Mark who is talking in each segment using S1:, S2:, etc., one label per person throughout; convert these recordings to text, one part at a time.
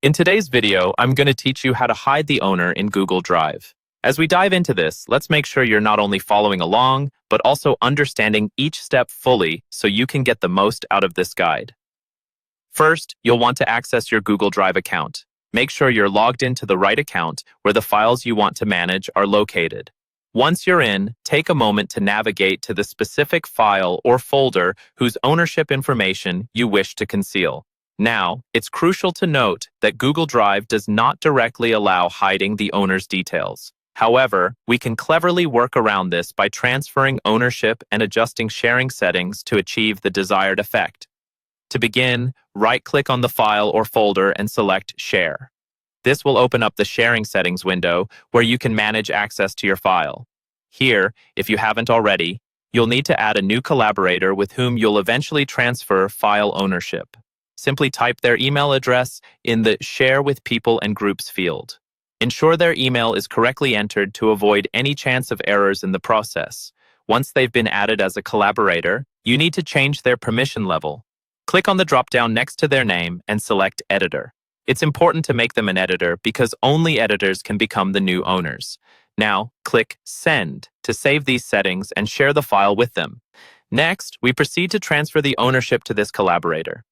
S1: In today's video, I'm going to teach you how to hide the owner in Google Drive. As we dive into this, let's make sure you're not only following along, but also understanding each step fully so you can get the most out of this guide. First, you'll want to access your Google Drive account. Make sure you're logged into the right account where the files you want to manage are located. Once you're in, take a moment to navigate to the specific file or folder whose ownership information you wish to conceal. Now, it's crucial to note that Google Drive does not directly allow hiding the owner's details. However, we can cleverly work around this by transferring ownership and adjusting sharing settings to achieve the desired effect. To begin, right-click on the file or folder and select Share. This will open up the Sharing Settings window where you can manage access to your file. Here, if you haven't already, you'll need to add a new collaborator with whom you'll eventually transfer file ownership. Simply type their email address in the Share with People and Groups field. Ensure their email is correctly entered to avoid any chance of errors in the process. Once they've been added as a collaborator, you need to change their permission level. Click on the drop-down next to their name and select Editor. It's important to make them an editor because only editors can become the new owners. Now, click Send to save these settings and share the file with them. Next, we proceed to transfer the ownership to this collaborator.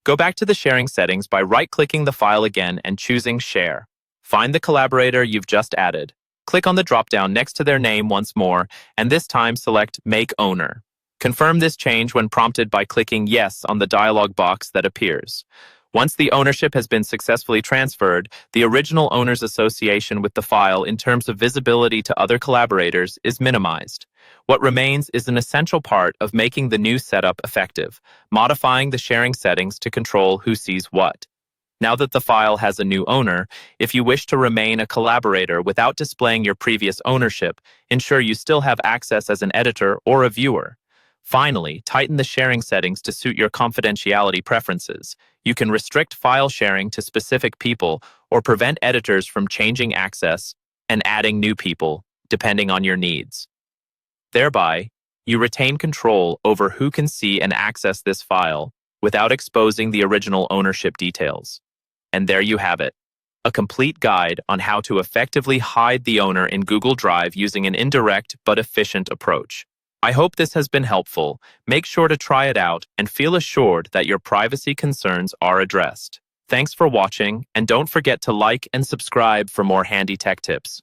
S1: Go back to the sharing settings by right-clicking the file again and choosing Share. Find the collaborator you've just added. Click on the drop-down next to their name once more, and this time select Make Owner. Confirm this change when prompted by clicking Yes on the dialog box that appears. Once the ownership has been successfully transferred, the original owner's association with the file in terms of visibility to other collaborators is minimized. What remains is an essential part of making the new setup effective, modifying the sharing settings to control who sees what. Now that the file has a new owner, if you wish to remain a collaborator without displaying your previous ownership, ensure you still have access as an editor or a viewer. Finally, tighten the sharing settings to suit your confidentiality preferences. You can restrict file sharing to specific people or prevent editors from changing access and adding new people, depending on your needs. Thereby, you retain control over who can see and access this file without exposing the original ownership details. And there you have it, a complete guide on how to effectively hide the owner in Google Drive using an indirect but efficient approach. I hope this has been helpful. Make sure to try it out and feel assured that your privacy concerns are addressed. Thanks for watching, and don't forget to like and subscribe for more handy tech tips.